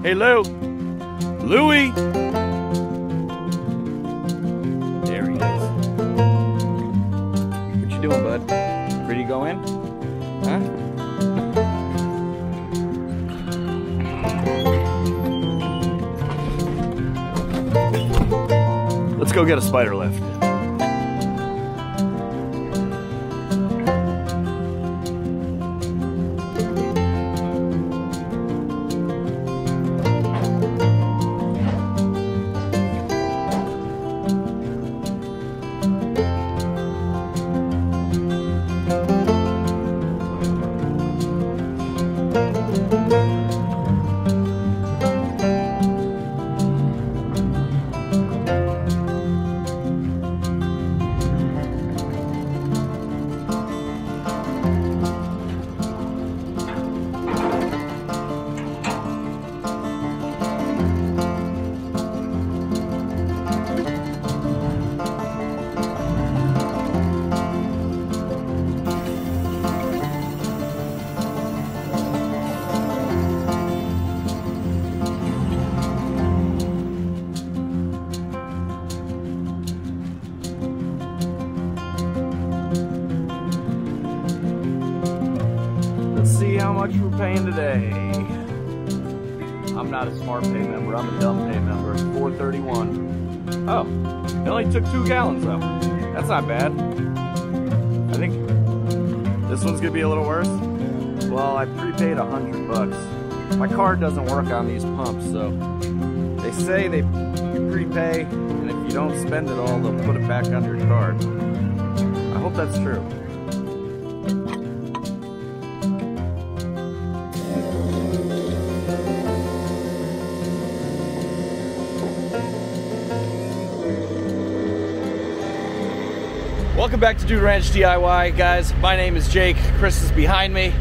Hey, Lou. Louie. There he is. What you doing, bud? Ready to go in? Huh? Let's go get a spider lift. How much we're paying today. I'm not a smart pay member, I'm a dumb pay member. It's $4.31. Oh, it only took 2 gallons though. That's not bad. I think this one's gonna be a little worse. Well, I prepaid $100. My card doesn't work on these pumps, so they say you prepay, and if you don't spend it all, they'll put it back on your card. I hope that's true. Welcome back to Dude Ranch DIY, guys. My name is Jake. Chris is behind me.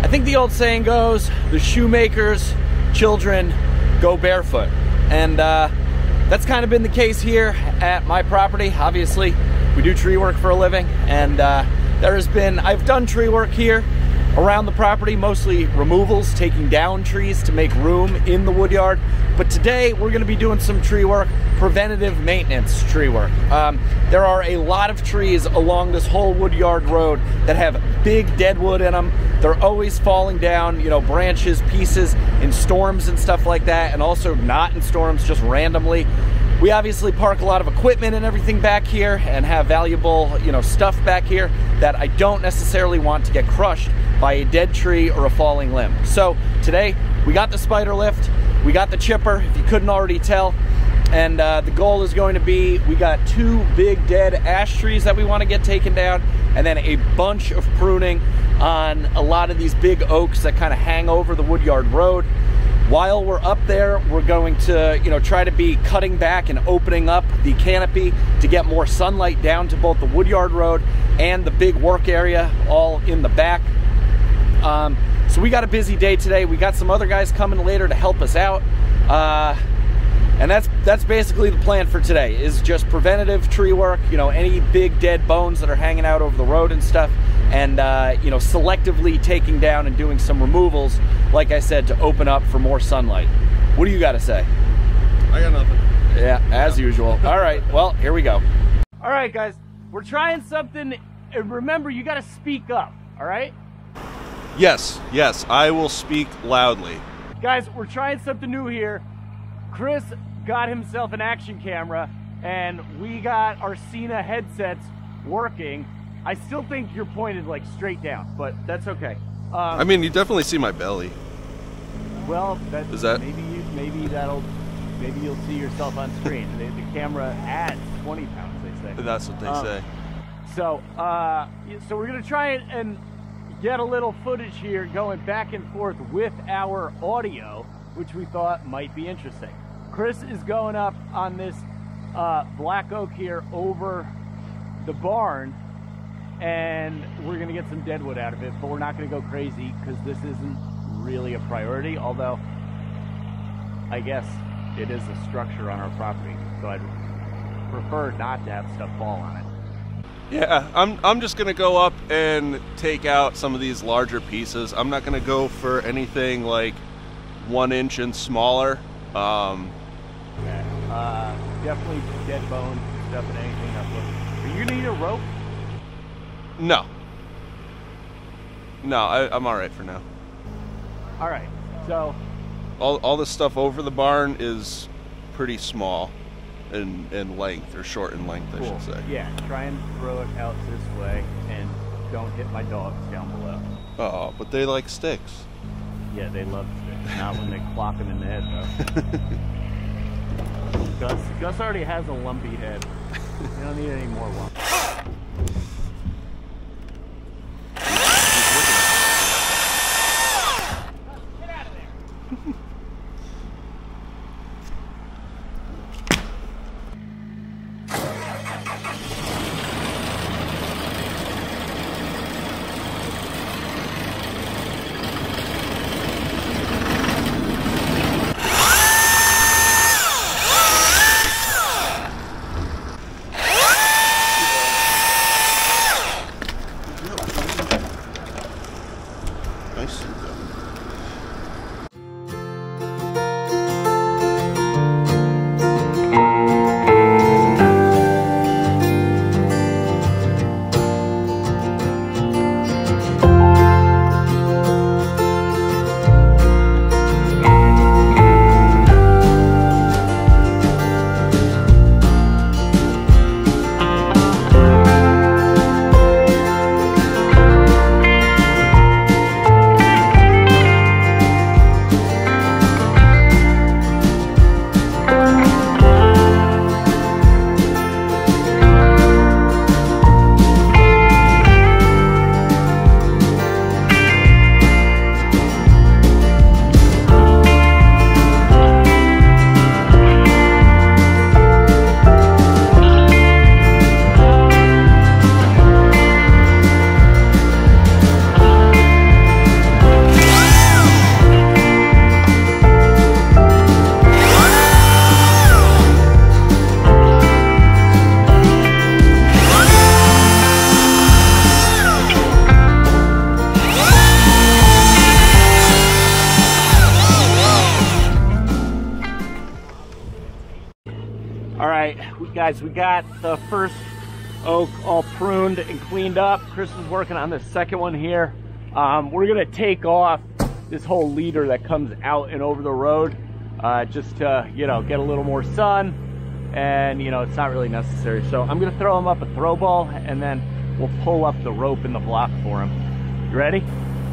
I think the old saying goes, the shoemaker's children go barefoot. And that's kind of been the case here at my property. Obviously, we do tree work for a living. And I've done tree work here around the property, mostly removals, taking down trees to make room in the wood yard. But today, we're gonna be doing some tree work, preventative maintenance tree work. There are a lot of trees along this whole wood yard road that have big dead wood in them. They're always falling down, you know, branches, pieces in storms and stuff like that, and also not in storms, just randomly. We obviously park a lot of equipment and everything back here and have valuable, you know, stuff back here that I don't necessarily want to get crushed by a dead tree or a falling limb. So today, we got the spider lift, we got the chipper, if you couldn't already tell, and the goal is going to be, we got 2 big dead ash trees that we want to get taken down, and then a bunch of pruning on a lot of these big oaks that kind of hang over the woodyard road. While we're up there, we're going to, you know, try to be cutting back and opening up the canopy to get more sunlight down to both the woodyard road and the big work area all in the back. So we got a busy day today. We got some other guys coming later to help us out. And that's basically the plan for today, is just preventative tree work, you know, any big dead bones that are hanging out over the road and stuff, and you know, selectively taking down and doing some removals, like I said, to open up for more sunlight. What do you got to say? I got nothing. Yeah, as usual. All right, well, here we go. All right, guys, we're trying something, and remember, you got to speak up, all right? Yes, I will speak loudly. Guys, we're trying something new here. Chris got himself an action camera, and we got our Cena headsets working. I still think you're pointed like straight down, but that's okay. I mean, you definitely see my belly. Well, is that maybe you'll see yourself on screen. The camera adds 20 pounds, they say. That's what they say. So we're gonna try it and get a little footage here going back and forth with our audio, which we thought might be interesting. Chris is going up on this black oak here over the barn, and we're gonna get some deadwood out of it, but we're not gonna go crazy because this isn't really a priority, although I guess it is a structure on our property, so I'd prefer not to have stuff fall on it. Yeah, I'm just gonna go up and take out some of these larger pieces. I'm not gonna go for anything like 1 inch and smaller. Okay. Definitely dead bones, stuff and anything up. Are you gonna need a rope? No. No, I'm all right for now. All right. So all the stuff over the barn is pretty small in length, or short in length, I should say. Yeah. Try and throw it out this way, and don't hit my dogs down below. Oh, but they like sticks. Yeah, they love sticks. Not when they clock them in the head, though. Gus already has a lumpy head. You don't need any more lumps. Get out of there! Guys, we got the first oak all pruned and cleaned up. Chris is working on the second one here. We're gonna take off this whole leader that comes out and over the road, just to, you know, get a little more sun, and you know, it's not really necessary. So I'm gonna throw him up a throw ball, and then we'll pull up the rope in the block for him. You ready?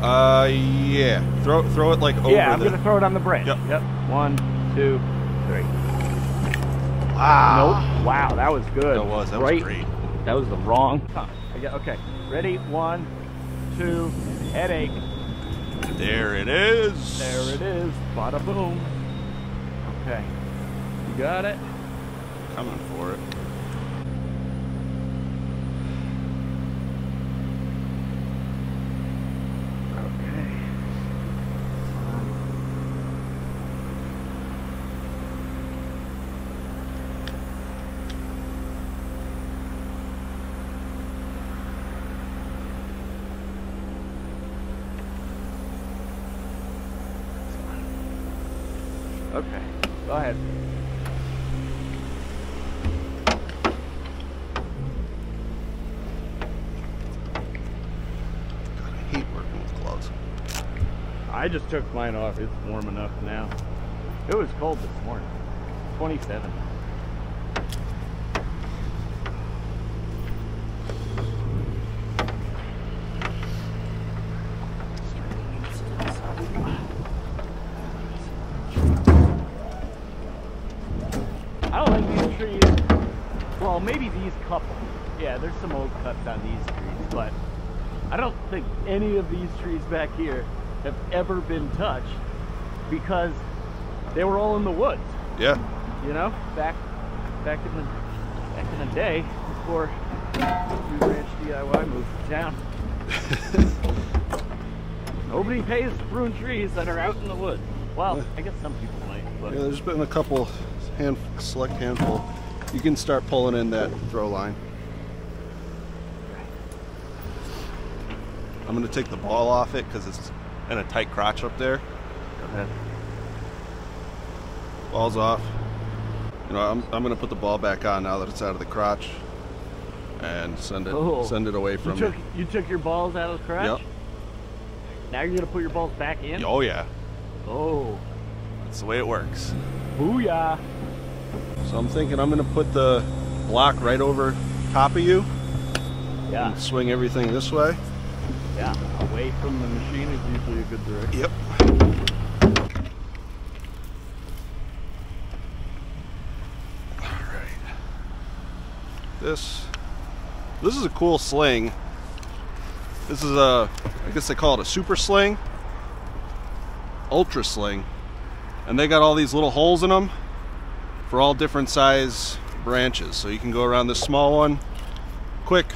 Yeah. Throw it like over. Yeah, I'm gonna throw it on the bridge. Yep. 1, 2, 3. Wow. Nope. Wow, that was good. That was great. That was the wrong time. Okay, ready? 1, 2, headache. There it is. There it is. Bada boom. Okay. You got it? Coming for it. Okay, go ahead. God, I hate working with gloves. I just took mine off. It's warm enough now. It was cold this morning. 27. I don't think these trees, well, maybe these couple. Yeah, there's some old cuts on these trees, but I don't think any of these trees back here have ever been touched because they were all in the woods. Yeah. You know, back in the day before Dude Ranch DIY moved to town. Nobody pays to prune trees that are out in the woods. Well, I guess some people might, but Yeah, there's been a couple, select handful. You can start pulling in that throw line. I'm gonna take the ball off it because it's in a tight crotch up there. go ahead. Ball's off. You know, I'm gonna put the ball back on now that it's out of the crotch, and send it away from me. You took your balls out of the crotch? Yep. Now you're gonna put your balls back in? Oh yeah. Oh. That's the way it works. Booyah. So I'm thinking I'm gonna put the block right over top of you. Yeah. And swing everything this way. Yeah. Away from the machine is usually a good direction. Yep. Alright. This is a cool sling. This is a, I guess they call it a super sling. Ultra sling. And they got all these little holes in them for all different size branches. So you can go around this small one, quick,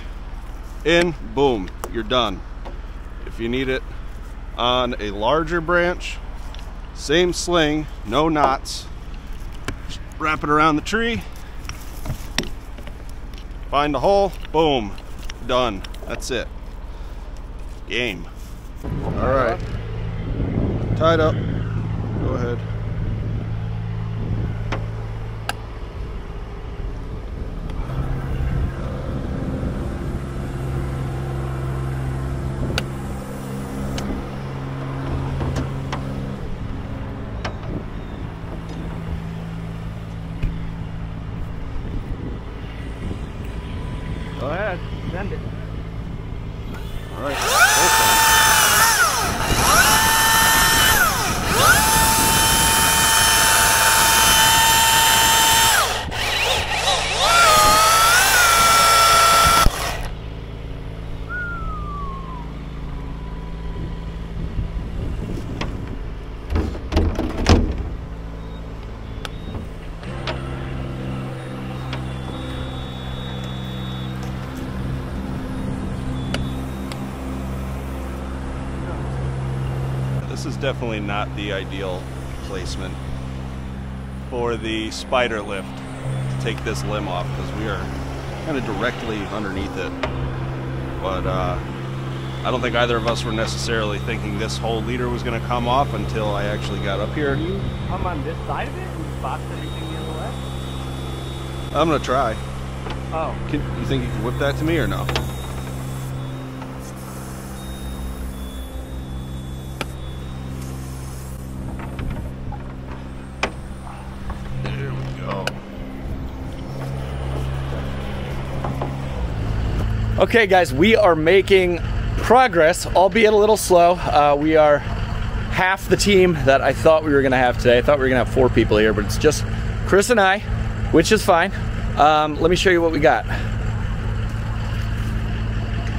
in, boom, you're done. If you need it on a larger branch, same sling, no knots. Just wrap it around the tree, find a hole, boom, done. That's it. Game. All right, tied up. Go ahead. Go ahead, send it. All right. This is definitely not the ideal placement for the spider lift to take this limb off, because we are kind of directly underneath it. But I don't think either of us were necessarily thinking this whole leader was going to come off until I actually got up here. Can you come on this side of it and box everything the other way? I'm going to try. Oh. You think you can whip that to me or no? Okay guys, we are making progress, albeit a little slow. We are half the team that I thought we were gonna have today. I thought we were gonna have 4 people here, but it's just Chris and I, which is fine. Let me show you what we got.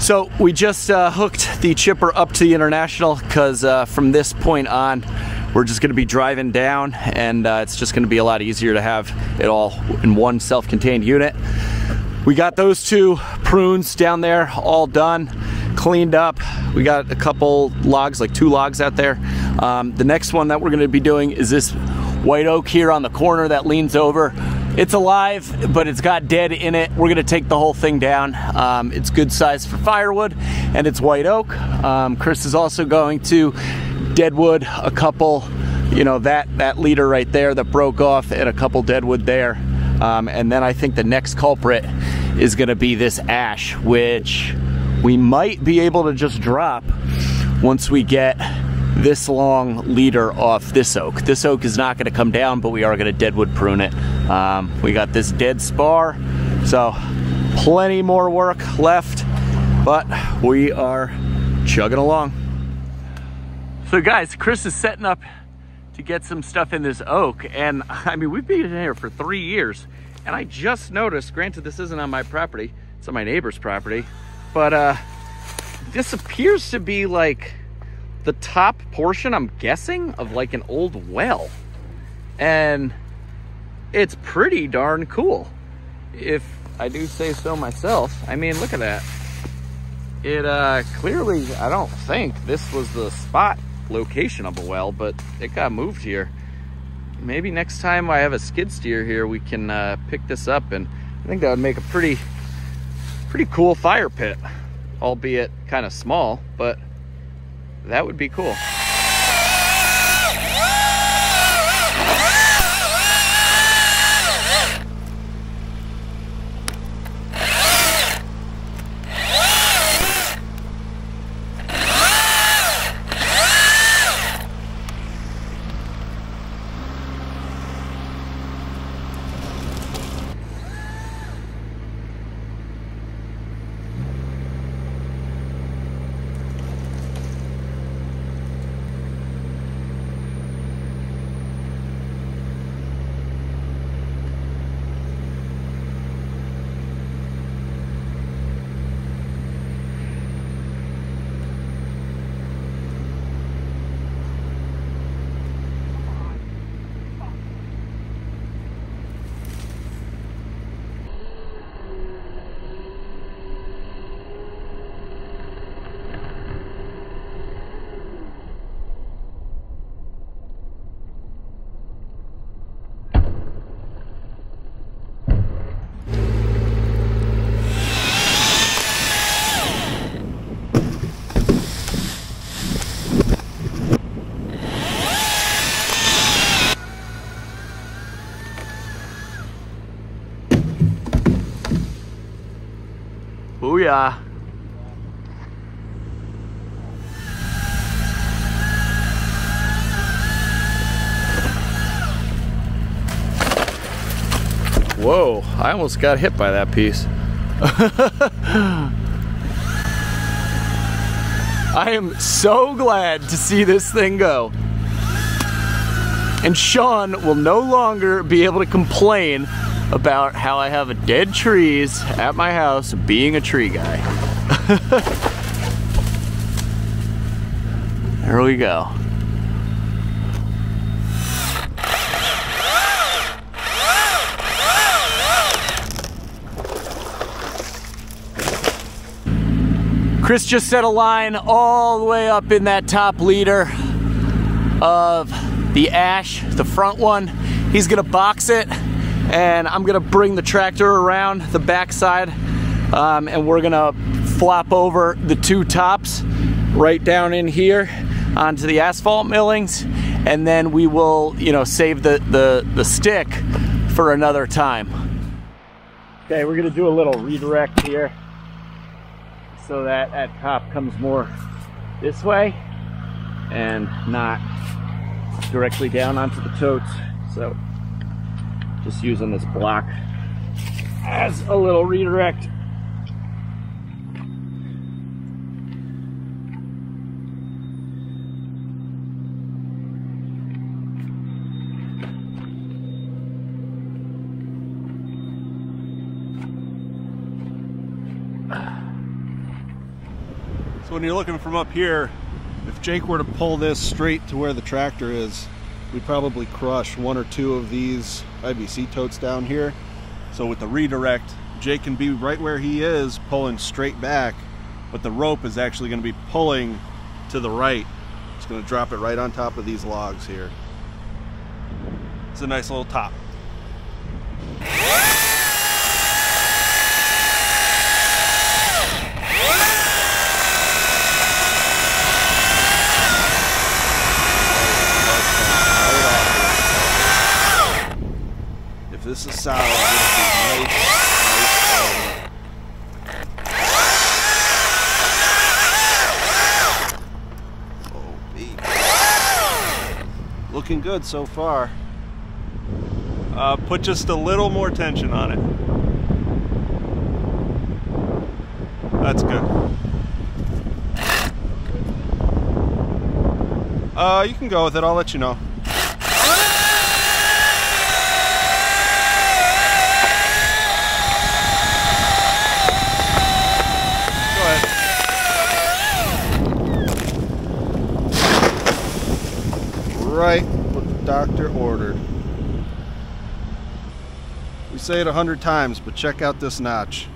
So we just hooked the chipper up to the International, because from this point on, we're just gonna be driving down, and it's just gonna be a lot easier to have it all in one self-contained unit. We got those 2 prunes down there all done, cleaned up. We got a couple logs, like 2 logs out there. The next one that we're gonna be doing is this white oak here on the corner that leans over. It's alive, but it's got dead in it. We're gonna take the whole thing down. It's good size for firewood, and it's white oak. Chris is also going to deadwood a couple, you know, that leader right there that broke off, and a couple deadwood there. And then I think the next culprit is gonna be this ash, which we might be able to just drop once we get this long leader off this oak. This oak is not gonna come down, but we are gonna deadwood prune it. We got this dead spar, so plenty more work left, but we are chugging along. So guys, Chris is setting up to get some stuff in this oak, and I mean, we've been in here for 3 years, and I just noticed, granted this isn't on my property, it's on my neighbor's property, but this appears to be like the top portion, I'm guessing, of like an old well, and it's pretty darn cool, if I do say so myself. I mean, look at that. It clearly, I don't think this was the spot location of a well, but it got moved here. Maybe next time I have a skid steer here, we can pick this up, and I think that would make a pretty cool fire pit, albeit kind of small, but that would be cool. ya. Whoa, I almost got hit by that piece. I am so glad to see this thing go. And Sean will no longer be able to complain about how I have dead trees at my house being a tree guy. There we go. Chris just set a line all the way up in that top leader of the ash, the front one. He's gonna box it, and I'm gonna bring the tractor around the backside, and we're gonna flop over the two tops right down in here onto the asphalt millings, and then we will, you know, save the stick for another time. Okay, we're gonna do a little redirect here, so that top comes more this way and not directly down onto the totes. So just using this block as a little redirect. So when you're looking from up here, if Jake were to pull this straight to where the tractor is, we'd probably crush one or two of these IBC totes down here. So with the redirect, Jake can be right where he is, pulling straight back, but the rope is actually going to be pulling to the right. It's going to drop it right on top of these logs here. It's a nice little top. If this is solid, this is nice. Oh, baby. Looking good so far. Put just a little more tension on it. That's good. You can go with it. I'll let you know. Right what the doctor ordered. We say it 100 times, but check out this notch.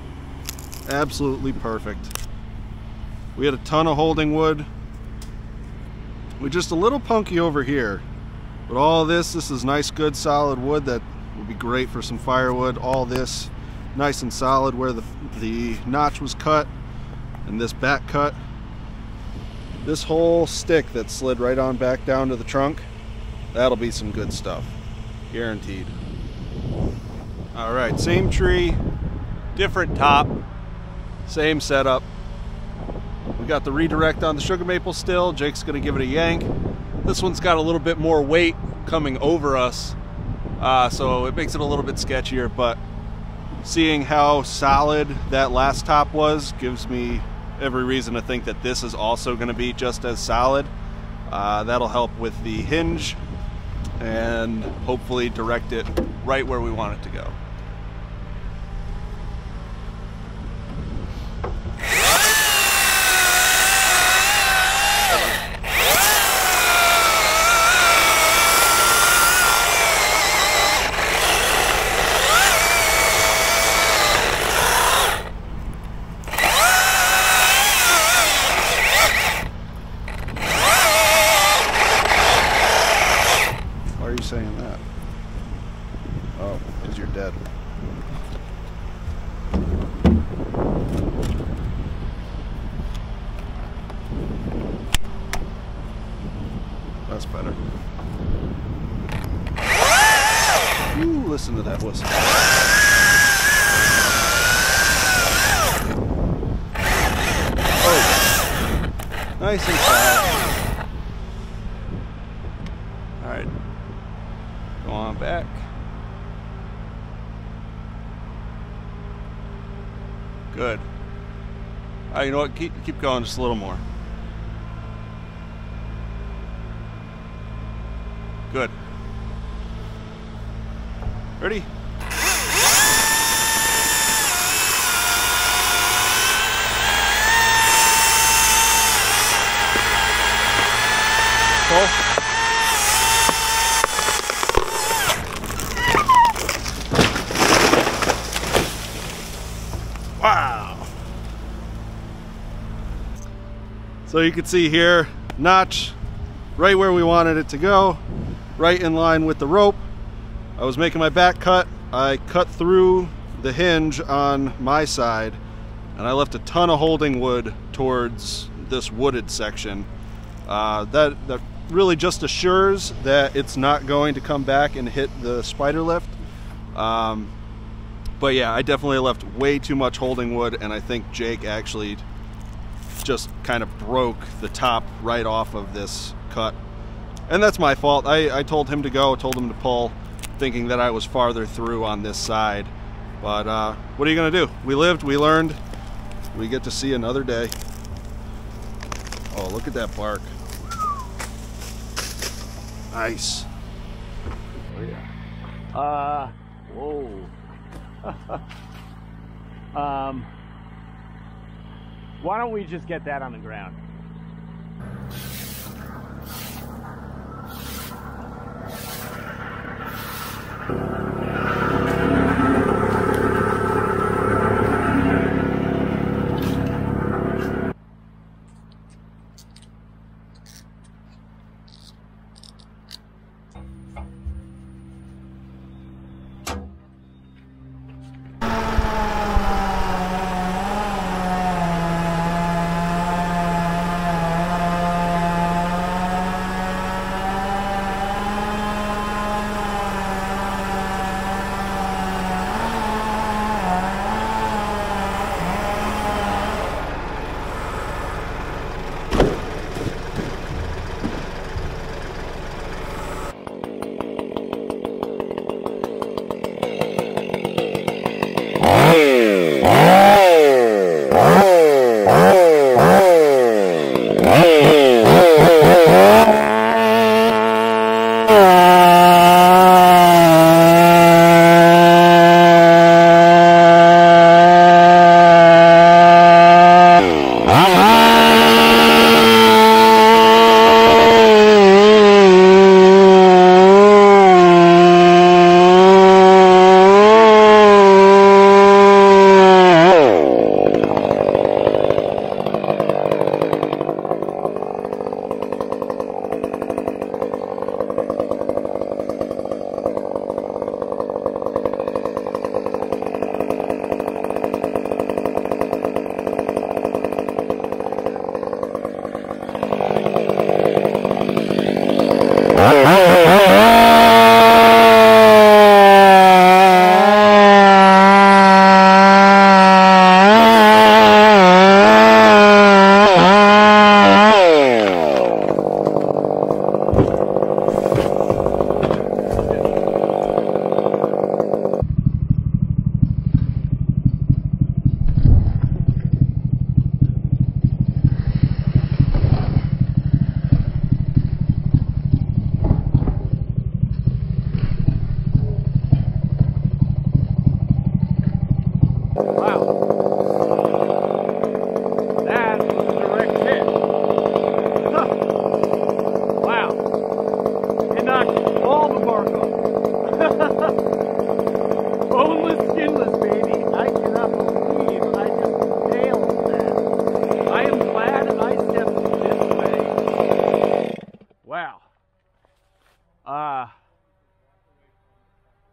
Absolutely perfect. We had a ton of holding wood. We're just a little punky over here, but all this is nice, good, solid wood that will be great for some firewood. All this nice and solid where the notch was cut, and this back cut. This whole stick that slid right on back down to the trunk, that'll be some good stuff, guaranteed. All right, same tree, different top, same setup. We got the redirect on the sugar maple still. Jake's gonna give it a yank. This one's got a little bit more weight coming over us, so it makes it a little bit sketchier, but seeing how solid that last top was gives me every reason to think that this is also gonna be just as solid. That'll help with the hinge and hopefully direct it right where we want it to go. Saying that? Oh, because you're dead. That's better. Ooh, listen to that whistle. Nice and flat. Alright. Go on back. Good. Alright, you know what? Keep going just a little more. Good. Ready? Pull. Wow. So you can see here, notch right where we wanted it to go, right in line with the rope. I was making my back cut. I cut through the hinge on my side, and I left a ton of holding wood towards this wooded section. That really just assures that it's not going to come back and hit the spider lift. But yeah, I definitely left way too much holding wood, and I think Jake actually just kind of broke the top right off of this cut. And that's my fault. I told him to go, told him to pull, thinking that I was farther through on this side. But what are you gonna do? We lived, we learned, we get to see another day. Oh, look at that bark. Nice. Oh yeah. Whoa. Why don't we just get that on the ground?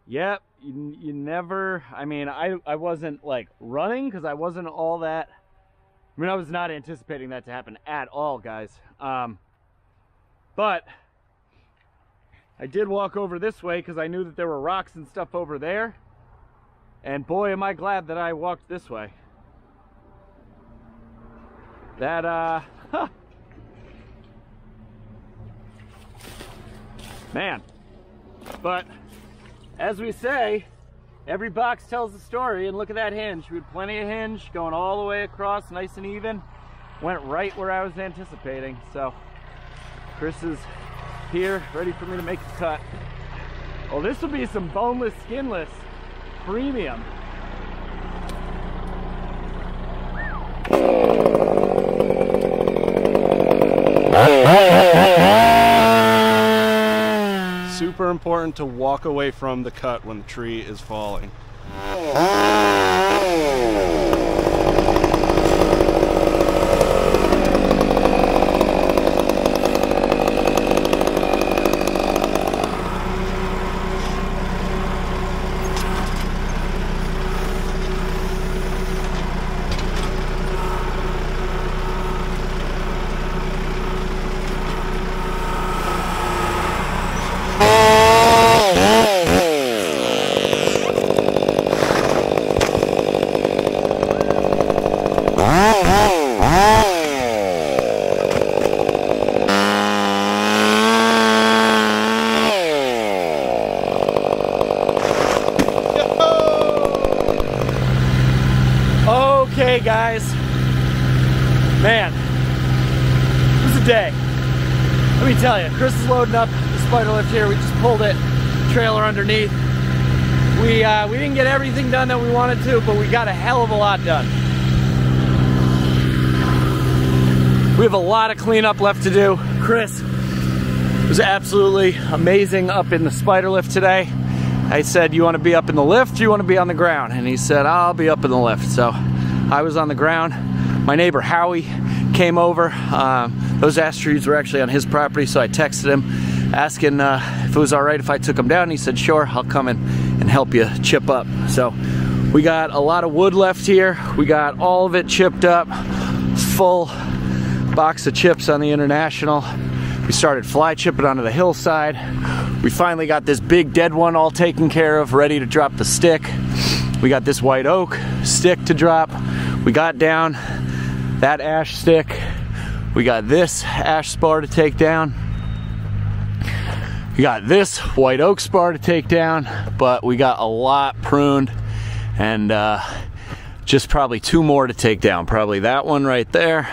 Yep, you never, I mean, I wasn't like running because I wasn't all that, I mean, I was not anticipating that to happen at all, guys. But I did walk over this way because I knew that there were rocks and stuff over there. And boy, am I glad that I walked this way. That, Man, but as we say, every box tells a story, and look at that hinge. We had plenty of hinge going all the way across, nice and even. Went right where I was anticipating. So Chris is here, ready for me to make a cut. Well, this will be some boneless, skinless premium. Super important to walk away from the cut when the tree is falling. Okay, guys, man, it was a day. Let me tell you, Chris is loading up the spider lift here. We just pulled it, trailer underneath. We didn't get everything done that we wanted to, but we got a hell of a lot done. We have a lot of cleanup left to do. Chris was absolutely amazing up in the spider lift today. I said, you want to be up in the lift or you want to be on the ground? And he said, I'll be up in the lift. So I was on the ground. My neighbor Howie came over. Those ash trees were actually on his property, so I texted him asking if it was all right if I took them down. He said, sure, I'll come in and help you chip up. So we got a lot of wood left here. We got all of it chipped up, full box of chips on the International. We started fly chipping onto the hillside. We finally got this big dead one all taken care of, ready to drop the stick. We got this white oak stick to drop. We got down that ash stick. We got this ash spar to take down. We got this white oak spar to take down, but we got a lot pruned and just probably two more to take down. Probably that one right there,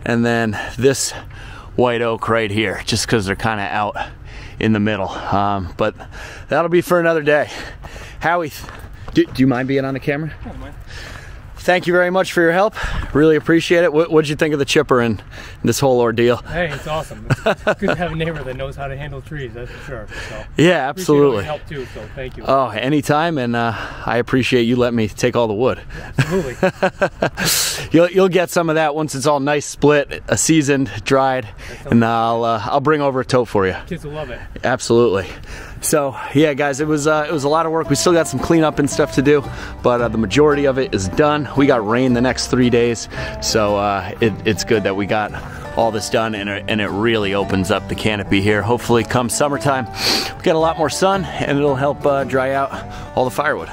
and then this white oak right here, just because they're kind of out in the middle. But that'll be for another day. Howie, do you mind being on the camera? I don't mind. Thank you very much for your help. Really appreciate it. What'd you think of the chipper and this whole ordeal? Hey, it's awesome. It's good to have a neighbor that knows how to handle trees, that's for sure. So, yeah, absolutely. Help too, so thank you. Oh, anytime, and I appreciate you letting me take all the wood. Yeah, absolutely. You'll get some of that once it's all nice, split, seasoned, dried, and I'll bring over a tote for you. Kids will love it. Absolutely. So yeah, guys, it was a lot of work. We still got some cleanup and stuff to do, but the majority of it is done. We got rain the next 3 days, so it's good that we got all this done, and it really opens up the canopy here. Hopefully come summertime, we get a lot more sun, and it'll help dry out all the firewood.